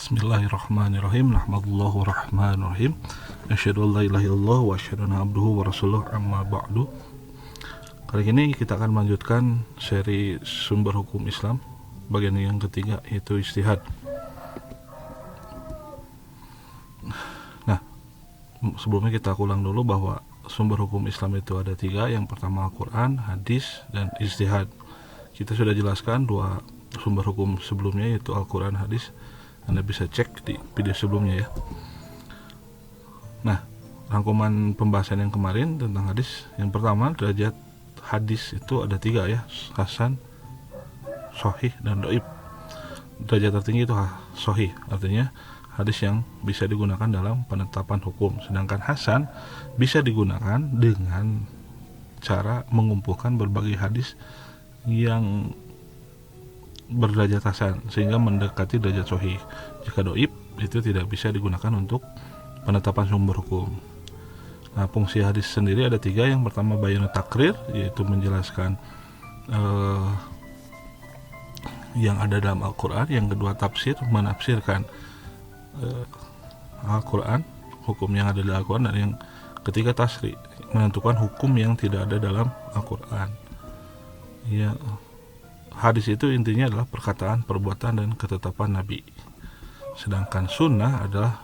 Bismillahirrahmanirrahim. Nahmadullahu rahmanirrahim. Asyhadu an la ilaha illallah wa asyhadu anna abduhu wa rasuluh amma ba'du. Kali ini kita akan melanjutkan seri sumber hukum Islam bagian yang ketiga, yaitu ijtihad. Nah, sebelumnya kita ulang dulu bahwa sumber hukum Islam itu ada tiga. Yang pertama Al-Quran, hadis, dan ijtihad. Kita sudah jelaskan dua sumber hukum sebelumnya, yaitu Al-Quran, hadis. Anda bisa cek di video sebelumnya ya. Nah, rangkuman pembahasan yang kemarin tentang hadis. Yang pertama, derajat hadis itu ada tiga ya: hasan, sahih, dan dhaif. Derajat tertinggi itu sahih, artinya hadis yang bisa digunakan dalam penetapan hukum. Sedangkan hasan bisa digunakan dengan cara mengumpulkan berbagai hadis yang berderajat hasan sehingga mendekati derajat sahih. Jika dhaif itu tidak bisa digunakan untuk penetapan sumber hukum. Nah, fungsi hadis sendiri ada tiga. Yang pertama bayanu takrir, yaitu menjelaskan yang ada dalam Al-Quran. Yang kedua tafsir, menafsirkan Al-Quran, hukum yang ada dalam Al-Quran. Dan yang ketiga tasri, menentukan hukum yang tidak ada dalam Al-Quran. Ya, hadis itu intinya adalah perkataan, perbuatan, dan ketetapan Nabi. Sedangkan sunnah adalah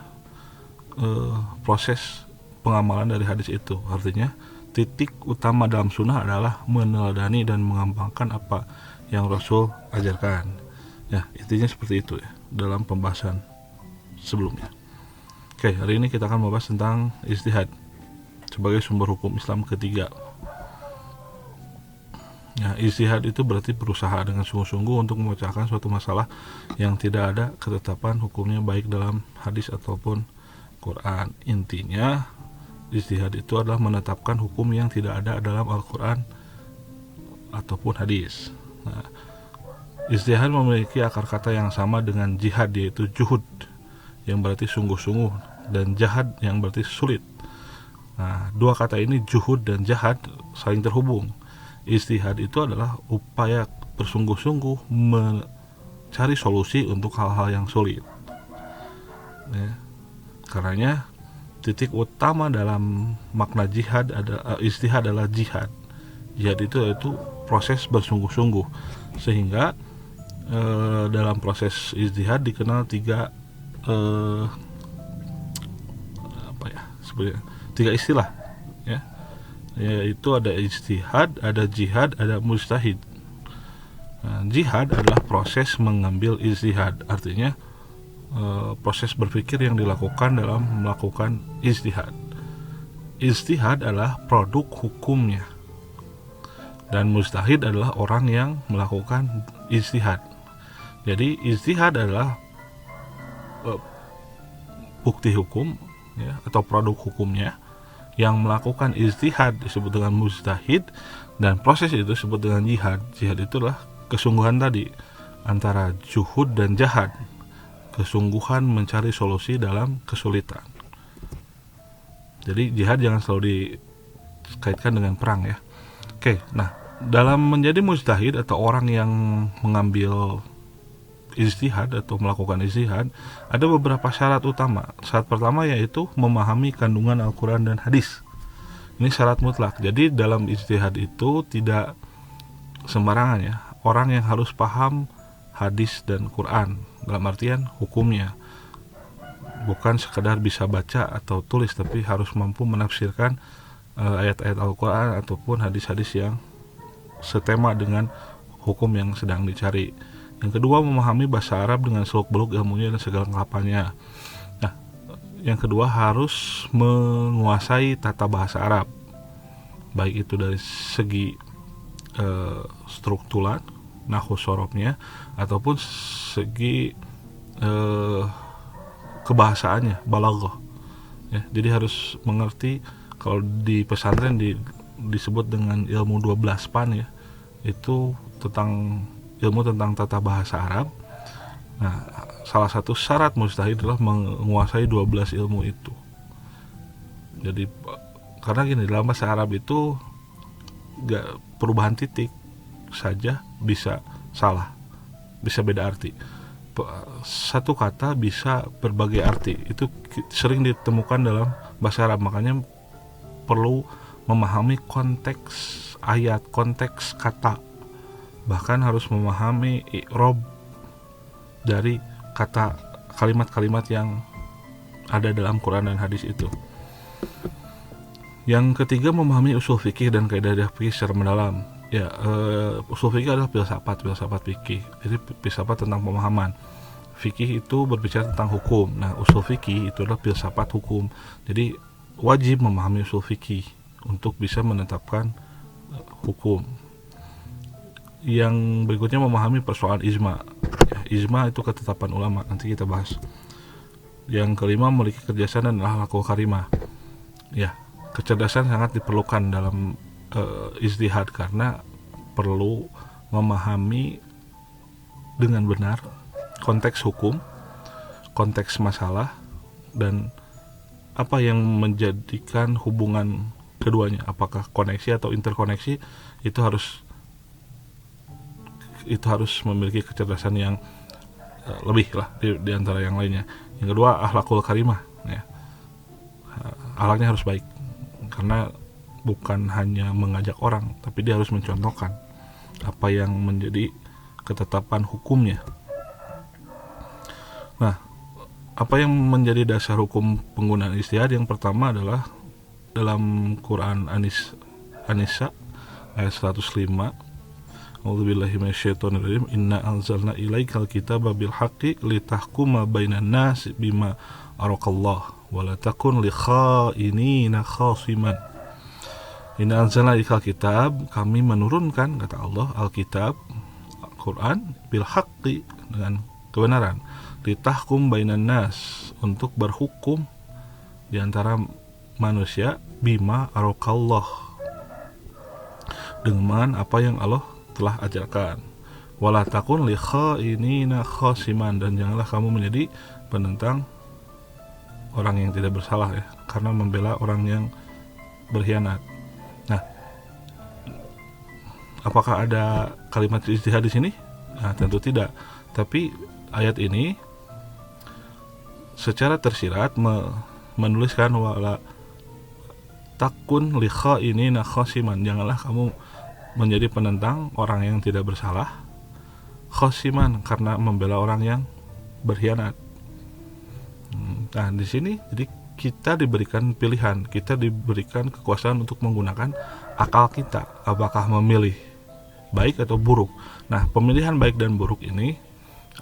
proses pengamalan dari hadis itu. Artinya titik utama dalam sunnah adalah meneladani dan mengamalkan apa yang Rasul ajarkan. Ya, intinya seperti itu ya dalam pembahasan sebelumnya. Oke, hari ini kita akan membahas tentang ijtihad sebagai sumber hukum Islam ketiga. Ya, ijtihad itu berarti berusaha dengan sungguh-sungguh untuk memecahkan suatu masalah yang tidak ada ketetapan hukumnya baik dalam hadis ataupun Quran. Intinya ijtihad itu adalah menetapkan hukum yang tidak ada dalam Al-Quran ataupun hadis. Nah, ijtihad memiliki akar kata yang sama dengan jihad, yaitu juhud yang berarti sungguh-sungguh dan jahad yang berarti sulit. Nah, dua kata ini juhud dan jahad saling terhubung. Ijtihad itu adalah upaya bersungguh-sungguh mencari solusi untuk hal-hal yang sulit ya. Karenanya titik utama dalam makna jihad ijtihad adalah jihad. Jihad itu yaitu proses bersungguh-sungguh, sehingga dalam proses ijtihad dikenal tiga tiga istilah ya, yaitu ada ijtihad, ada jihad, ada mujtahid. Nah, jihad adalah proses mengambil ijtihad, artinya proses berpikir yang dilakukan dalam melakukan ijtihad. Ijtihad adalah produk hukumnya, dan mujtahid adalah orang yang melakukan ijtihad. Jadi ijtihad adalah bukti hukum ya, atau produk hukumnya. Yang melakukan ijtihad disebut dengan mujtahid, dan proses itu disebut dengan jihad. Jihad itulah kesungguhan tadi antara juhud dan jahad, kesungguhan mencari solusi dalam kesulitan. Jadi jihad jangan selalu dikaitkan dengan perang ya. Oke, nah dalam menjadi mujtahid atau orang yang mengambil ijtihad atau melakukan ijtihad, ada beberapa syarat utama. Syarat pertama yaitu memahami kandungan Al-Quran dan hadis. Ini syarat mutlak. Jadi dalam ijtihad itu tidak sembarangan ya. Orang yang harus paham hadis dan Quran dalam artian hukumnya, bukan sekedar bisa baca atau tulis, tapi harus mampu menafsirkan ayat-ayat Al-Quran ataupun hadis-hadis yang setema dengan hukum yang sedang dicari. Yang kedua, memahami bahasa Arab dengan seluk-beluk ilmunya dan segala kelengkapannya. Nah, yang kedua harus menguasai tata bahasa Arab, baik itu dari segi struktural, nahwu sorobnya, ataupun segi kebahasaannya, balaghah. Ya, jadi harus mengerti, kalau di pesantren disebut dengan ilmu 12 pan ya, itu tentang ilmu tentang tata bahasa Arab. Nah, salah satu syarat mujtahid adalah menguasai 12 ilmu itu. Jadi karena gini, dalam bahasa Arab itu perubahan titik saja bisa salah, bisa beda arti. satu kata bisa berbagai arti. Itu sering ditemukan dalam bahasa Arab, makanya perlu memahami konteks ayat, konteks kata, bahkan harus memahami i'rab dari kata kalimat-kalimat yang ada dalam Quran dan hadis itu. Yang ketiga, memahami usul fikih dan kaidah fikih secara mendalam. Ya, usul fikih adalah filsafat fikih. Jadi filsafat tentang pemahaman. Fikih itu berbicara tentang hukum. Nah, usul fikih itu adalah filsafat hukum. Jadi wajib memahami usul fikih untuk bisa menetapkan hukum. Yang berikutnya, memahami persoalan ijma. Ya, ijma itu ketetapan ulama, nanti kita bahas. Yang kelima, memiliki kecerdasan dan akhlakul karimah. Ya, kecerdasan sangat diperlukan dalam ijtihad karena perlu memahami dengan benar konteks hukum, konteks masalah, dan apa yang menjadikan hubungan keduanya, apakah koneksi atau interkoneksi. Itu harus memiliki kecerdasan yang lebih lah di antara yang lainnya. Yang kedua, akhlakul karimah, ya. Akhlaknya harus baik karena bukan hanya mengajak orang, tapi dia harus mencontohkan apa yang menjadi ketetapan hukumnya. Nah, apa yang menjadi dasar hukum penggunaan ijtihad? Yang pertama adalah dalam Quran An-Nisa ayat 105. A'udzubillahi minasyaitonirrajim. Inna anzalna ilaikal kitaba bil haqqi litahkuma bainan nas bima arakallah wa la takun li khainina khasiman. Inna anzalna ilaikal kitab, kami menurunkan, kata Allah, Alkitab, Al-Quran, bil haqqi, dengan kebenaran, litahkum bainan nas, untuk berhukum di antara manusia, bima arakallah, dengan apa yang Allah telah ajarkan. Wala takun li khainina khasiman, dan janganlah kamu menjadi penentang orang yang tidak bersalah, ya, karena membela orang yang berkhianat. Nah, apakah ada kalimat ijtihad di sini? Nah, tentu tidak. Tapi ayat ini secara tersirat menuliskan wala takun li khainina khasiman, janganlah kamu menjadi penentang orang yang tidak bersalah, khasiman, karena membela orang yang berkhianat. Nah, di sini jadi kita diberikan pilihan, kita diberikan kekuasaan untuk menggunakan akal kita, apakah memilih baik atau buruk. Nah, pemilihan baik dan buruk ini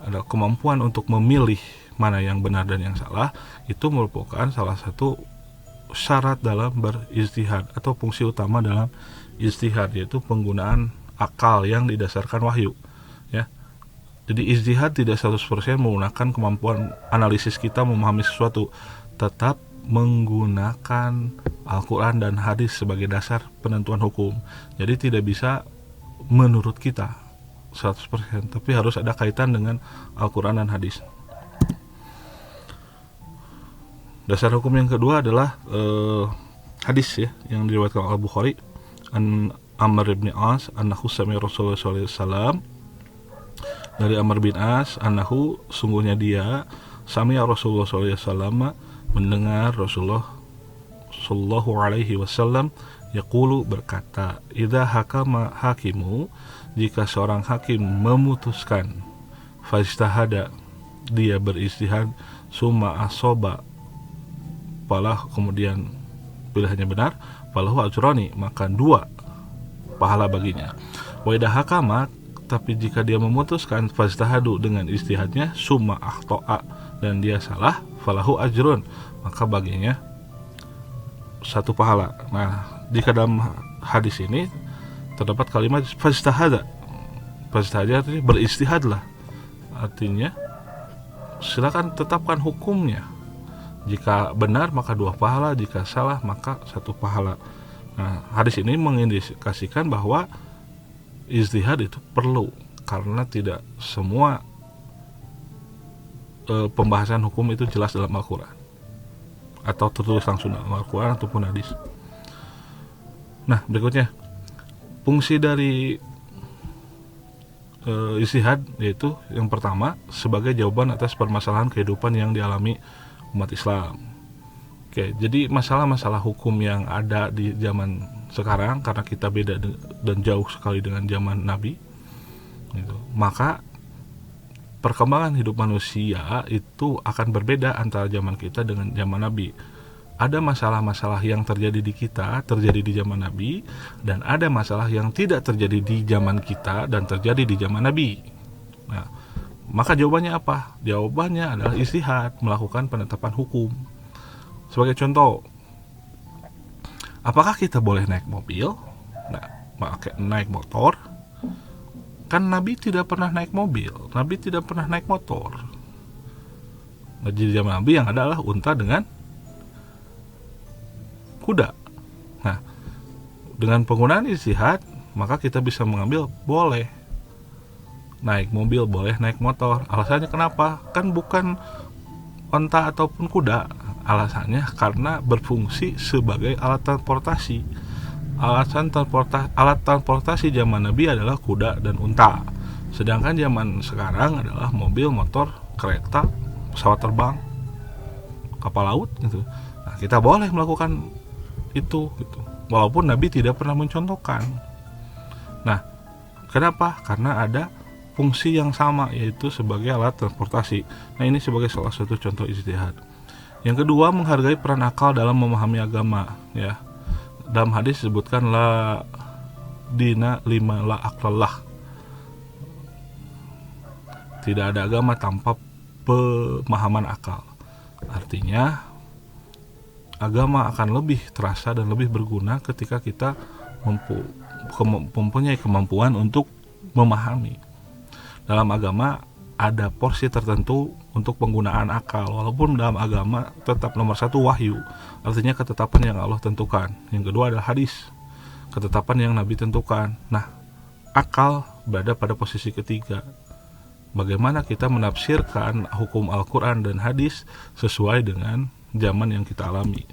adalah kemampuan untuk memilih mana yang benar dan yang salah. Itu merupakan salah satu syarat dalam berijtihad atau fungsi utama dalam ijtihad, yaitu penggunaan akal yang didasarkan wahyu, ya. Jadi ijtihad tidak 100% menggunakan kemampuan analisis kita memahami sesuatu, tetap menggunakan Al-Quran dan hadis sebagai dasar penentuan hukum. Jadi tidak bisa menurut kita 100%, tapi harus ada kaitan dengan Al-Quran dan hadis. Dasar hukum yang kedua adalah hadis, ya, yang diriwayatkan oleh Bukhari, an Amr bin As annahu sami Rasulullah sallallahu alaihi wasallam, dari Amr bin As, annahu, sungguhnya dia, sami Rasulullah sallallahu alaihi wasallam, mendengar Rasulullah sallallahu alaihi wasallam, yaqulu, berkata, idza hakama hakimu, jika seorang hakim memutuskan, fajtahada, dia berijtihad, summa asoba, falah, kemudian pilihannya benar, falahu ajrani, maka 2 pahala baginya. Wa idza hakama, tapi jika dia memutuskan, fajtahadu, dengan ijtihadnya, summa akhta'a, dan dia salah, falahu ajrun, maka baginya 1 pahala. Nah, jika dalam hadis ini terdapat kalimat fajtahada, fajtahada artinya berijtihadlah, artinya silakan tetapkan hukumnya. Jika benar maka 2 pahala, jika salah maka 1 pahala. Nah, hadis ini mengindikasikan bahwa ijtihad itu perlu, karena tidak semua pembahasan hukum itu jelas dalam Al-Quran atau tertulis langsung dalam Al-Quran ataupun hadis. Nah, berikutnya, fungsi dari ijtihad, yaitu yang pertama sebagai jawaban atas permasalahan kehidupan yang dialami umat Islam. Oke, jadi masalah-masalah hukum yang ada di zaman sekarang karena kita beda dan jauh sekali dengan zaman Nabi, gitu. Maka perkembangan hidup manusia itu akan berbeda antara zaman kita dengan zaman Nabi. Ada masalah-masalah yang terjadi di kita terjadi di zaman Nabi, dan ada masalah yang tidak terjadi di zaman kita dan terjadi di zaman Nabi. Nah, maka jawabannya apa? Jawabannya adalah ijtihad, melakukan penetapan hukum. Sebagai contoh, apakah kita boleh naik mobil, naik motor? Kan Nabi tidak pernah naik mobil, Nabi tidak pernah naik motor. Nah, di zaman Nabi yang adalah unta dengan kuda. Nah, dengan penggunaan ijtihad, maka kita bisa mengambil boleh naik mobil, boleh naik motor. Alasannya kenapa? Kan bukan unta ataupun kuda. Alasannya karena berfungsi sebagai alat transportasi. Alat transportasi zaman Nabi adalah kuda dan unta. Sedangkan zaman sekarang adalah mobil, motor, kereta, pesawat terbang, kapal laut gitu. Nah, kita boleh melakukan itu gitu. Walaupun Nabi tidak pernah mencontohkan. Nah, kenapa? Karena ada fungsi yang sama, yaitu sebagai alat transportasi. Nah, ini sebagai salah satu contoh ijtihad. Yang kedua, menghargai peran akal dalam memahami agama, ya. Dalam hadis disebutkan la dina lima la aqlallah. Tidak ada agama tanpa pemahaman akal. Artinya agama akan lebih terasa dan lebih berguna ketika kita mempunyai kemampuan untuk memahami. Dalam agama ada porsi tertentu untuk penggunaan akal, walaupun dalam agama tetap nomor satu wahyu, artinya ketetapan yang Allah tentukan. Yang kedua adalah hadis, ketetapan yang Nabi tentukan. Nah, akal berada pada posisi ketiga. Bagaimana kita menafsirkan hukum Al-Quran dan hadis sesuai dengan zaman yang kita alami.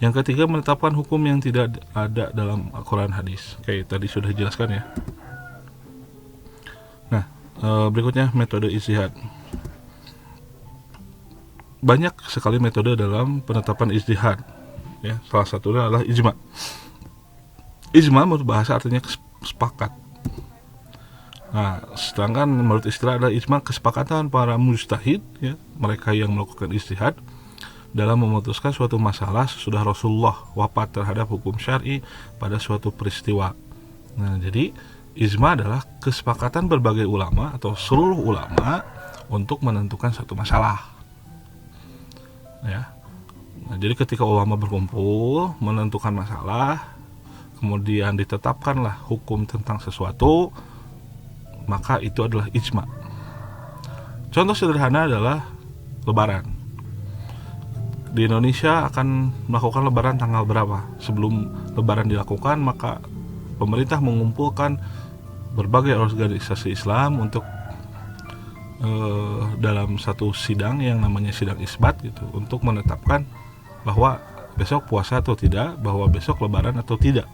Yang ketiga, menetapkan hukum yang tidak ada dalam Al-Quran hadis. Kayak tadi sudah dijelaskan ya. Nah, berikutnya metode ijtihad. Banyak sekali metode dalam penetapan ijtihad, ya. Salah satunya adalah ijma. Ijma menurut bahasa artinya sepakat. Nah, sedangkan menurut istilah adalah ijma kesepakatan para mujtahid, ya, mereka yang melakukan ijtihad dalam memutuskan suatu masalah sesudah Rasulullah wafat terhadap hukum syar'i pada suatu peristiwa. Nah, jadi ijma adalah kesepakatan berbagai ulama atau seluruh ulama untuk menentukan satu masalah. Ya. Nah, jadi ketika ulama berkumpul menentukan masalah, kemudian ditetapkanlah hukum tentang sesuatu, maka itu adalah ijma. Contoh sederhana adalah Lebaran. Di Indonesia akan melakukan Lebaran tanggal berapa? Sebelum Lebaran dilakukan, maka pemerintah mengumpulkan berbagai organisasi Islam untuk dalam satu sidang yang namanya sidang isbat gitu, untuk menetapkan bahwa besok puasa atau tidak, bahwa besok Lebaran atau tidak,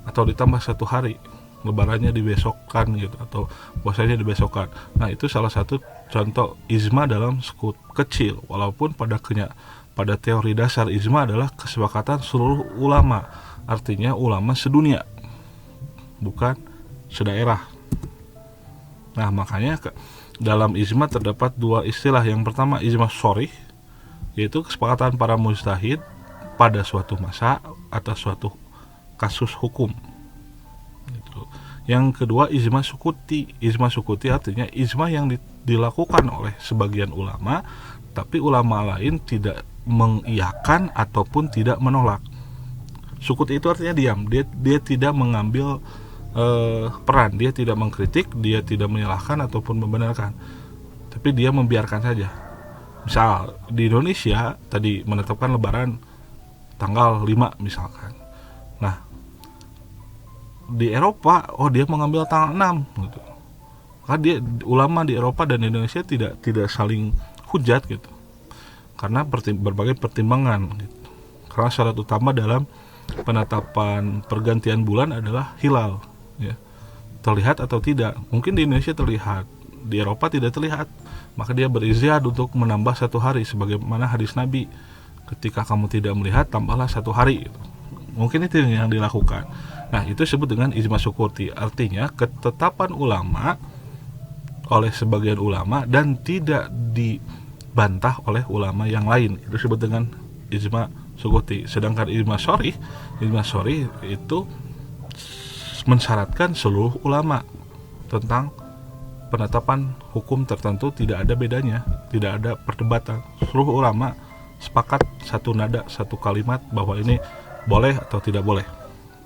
atau ditambah satu hari, Lebarannya dibesokkan gitu, atau puasanya dibesokkan. Nah, itu salah satu contoh ijma dalam skut kecil, walaupun pada teori dasar ijma adalah kesepakatan seluruh ulama, artinya ulama sedunia, bukan sedaerah. Nah, makanya dalam ijma terdapat dua istilah. Yang pertama ijma sharih, yaitu kesepakatan para mujtahid pada suatu masa atas suatu kasus hukum. Gitu. Yang kedua ijma sukuti. Ijma sukuti artinya ijma yang dilakukan oleh sebagian ulama, tapi ulama lain tidak mengiyakan ataupun tidak menolak. Sukuti itu artinya diam. Dia tidak mengambil peran, dia tidak mengkritik, dia tidak menyalahkan ataupun membenarkan, tapi dia membiarkan saja. Misal di Indonesia tadi menetapkan Lebaran tanggal 5 misalkan. Nah, di Eropa dia mengambil tanggal 6 gitu. Maka ulama di Eropa dan Indonesia tidak saling hujat gitu. Karena berbagai pertimbangan gitu. Karena syarat utama dalam penetapan pergantian bulan adalah hilal, ya. terlihat atau tidak. Mungkin di Indonesia terlihat, di Eropa tidak terlihat, maka dia berijtihad untuk menambah 1 hari, sebagaimana hadis Nabi, ketika kamu tidak melihat tambahlah 1 hari. Mungkin itu yang dilakukan. Nah, itu disebut dengan ijma sukuti, artinya ketetapan ulama oleh sebagian ulama dan tidak dibantah oleh ulama yang lain, itu disebut dengan ijma sukuti. Sedangkan ijma syarih itu mensyaratkan seluruh ulama tentang penetapan hukum tertentu, tidak ada bedanya, tidak ada perdebatan. Seluruh ulama sepakat satu nada, satu kalimat bahwa ini boleh atau tidak boleh.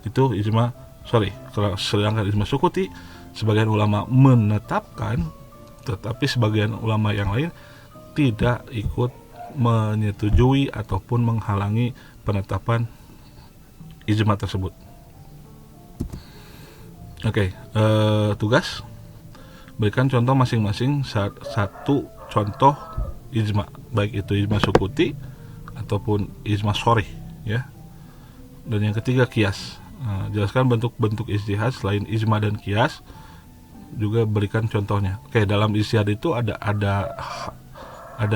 Itu ijma syarih. Sedangkan ijma sukuti, sebagian ulama menetapkan, tetapi sebagian ulama yang lain tidak ikut menyetujui ataupun menghalangi penetapan ijma tersebut. Oke, tugas berikan contoh masing-masing satu contoh ijma, baik itu ijma sukuti ataupun ijma syarih, ya. Dan yang ketiga, kias. Jelaskan bentuk-bentuk ijtihad selain ijma dan kias, juga berikan contohnya. Oke, dalam ijtihad itu ada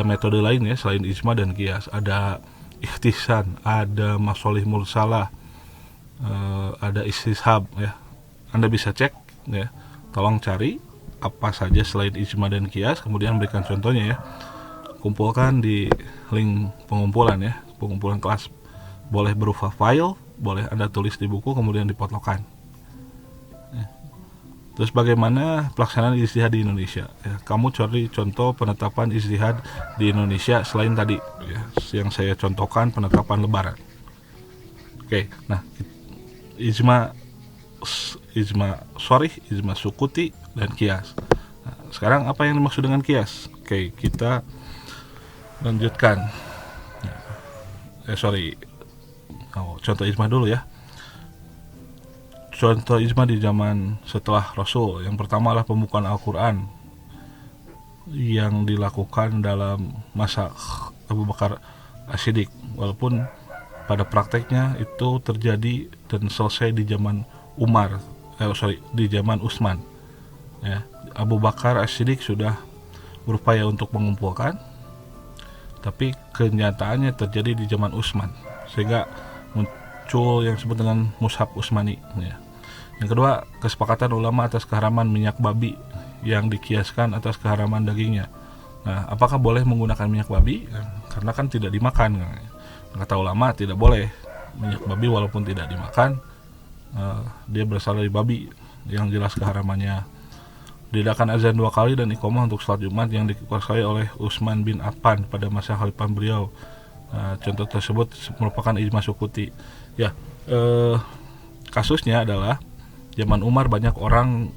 metode lain ya selain ijma dan kias. Ada ikhtisan, ada masolih mursalah, ada istishab, ya. Anda bisa cek, ya. Tolong cari apa saja selain ijma dan kias, kemudian berikan contohnya, ya. Kumpulkan di link pengumpulan, ya, pengumpulan kelas. Boleh berupa file, boleh Anda tulis di buku kemudian dipotlokan. Ya. Terus bagaimana pelaksanaan ijtihad di Indonesia? Ya, kamu cari contoh penetapan ijtihad di Indonesia selain tadi, ya, yang saya contohkan penetapan lebaran. Oke, nah ijma syarih, ijma sukuti, dan kias. Nah, sekarang apa yang dimaksud dengan kias? Oke, kita lanjutkan. Contoh ijma dulu, ya. Contoh ijma di zaman setelah Rasul. Yang pertama adalah pembukaan Al-Quran yang dilakukan dalam masa Abu Bakar As-Siddiq, walaupun pada prakteknya itu terjadi dan selesai di zaman di zaman Utsman, ya. Abu Bakar As-Siddiq sudah berupaya untuk mengumpulkan, tapi kenyataannya terjadi di zaman Utsman, sehingga muncul yang disebut dengan mushaf Utsmani, ya. Yang kedua, kesepakatan ulama atas keharaman minyak babi yang dikiaskan atas keharaman dagingnya. Nah, apakah boleh menggunakan minyak babi? Karena kan tidak dimakan. Kata ulama tidak boleh minyak babi walaupun tidak dimakan. Dia berasal dari babi, yang jelas keharamannya. Diadakan azan 2 kali dan iqamah untuk salat Jumat yang dikuasai oleh Utsman bin Affan pada masa khalifah beliau. Contoh tersebut merupakan ijma sukuti, ya. Kasusnya adalah zaman Umar banyak orang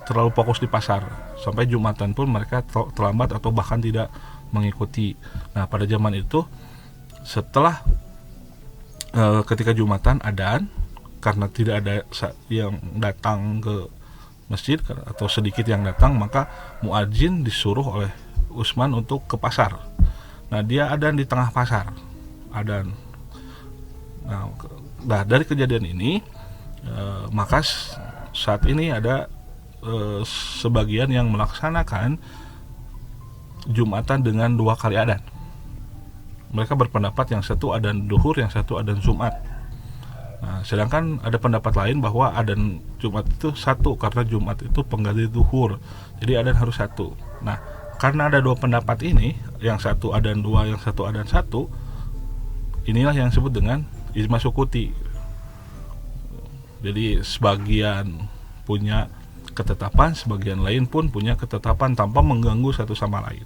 terlalu fokus di pasar, sampai Jumatan pun mereka terlambat atau bahkan tidak mengikuti. Nah, pada zaman itu setelah ketika Jumatan adzan, karena tidak ada yang datang ke masjid atau sedikit yang datang, maka muadzin disuruh oleh Utsman untuk ke pasar. Nah, dia adzan di tengah pasar, adzan. Nah, dari kejadian ini maka saat ini ada sebagian yang melaksanakan Jumatan dengan 2 kali adzan. Mereka berpendapat yang satu adzan duhur, yang satu adzan Jumat. Nah, sedangkan ada pendapat lain bahwa adzan Jumat itu satu, karena Jumat itu pengganti duhur, jadi adzan harus satu. Nah, karena ada 2 pendapat ini, yang satu adzan 2, yang satu adzan 1, inilah yang disebut dengan ijma sukuti. Jadi sebagian punya ketetapan, sebagian lain pun punya ketetapan tanpa mengganggu satu sama lain.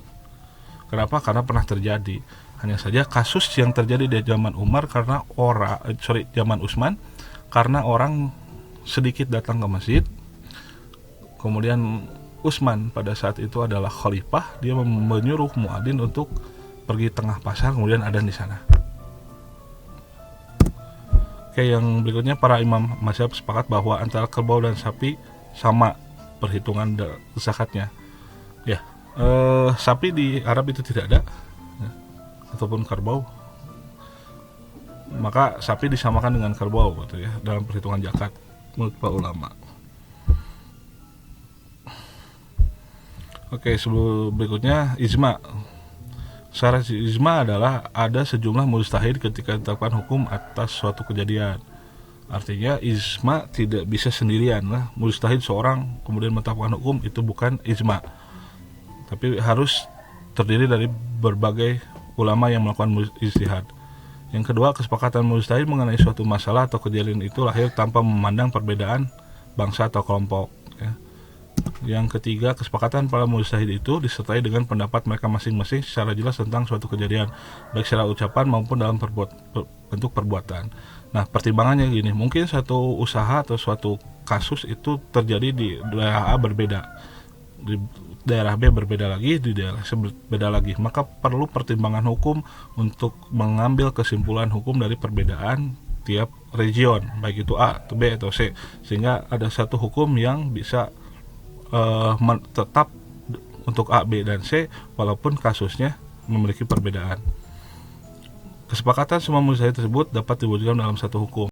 Kenapa? Karena pernah terjadi. Hanya saja kasus yang terjadi di zaman Umar zaman Utsman, karena orang sedikit datang ke masjid. Kemudian Utsman pada saat itu adalah khalifah, dia menyuruh muadzin untuk pergi tengah pasar, kemudian adzan di sana. Oke, yang berikutnya, para imam mazhab sepakat bahwa antara kerbau dan sapi sama perhitungan zakatnya. Ya, sapi di Arab itu tidak ada, ya, ataupun kerbau. Maka sapi disamakan dengan kerbau, gitu ya, dalam perhitungan zakat menurut para ulama. Oke, sebelum berikutnya ijma. Syarat ijma adalah ada sejumlah mujtahid ketika ditetapkan hukum atas suatu kejadian. Artinya ijma tidak bisa sendirian lah. Mujtahid seorang kemudian menetapkan hukum itu bukan ijma, tapi harus terdiri dari berbagai ulama yang melakukan ijtihad. Yang kedua, kesepakatan mujtahid mengenai suatu masalah atau kejadian itu lahir tanpa memandang perbedaan bangsa atau kelompok, ya. Yang ketiga, kesepakatan para mujtahid itu disertai dengan pendapat mereka masing-masing secara jelas tentang suatu kejadian, baik secara ucapan maupun dalam bentuk perbuatan. Nah, pertimbangannya gini, mungkin satu usaha atau suatu kasus itu terjadi di daerah A berbeda, di daerah B berbeda lagi, di daerah C berbeda lagi. Maka perlu pertimbangan hukum untuk mengambil kesimpulan hukum dari perbedaan tiap region, baik itu A, atau B, atau C, sehingga ada satu hukum yang bisa tetap untuk A, B, dan C walaupun kasusnya memiliki perbedaan. Kesepakatan semua mujtahid tersebut dapat diwujudkan dalam satu hukum.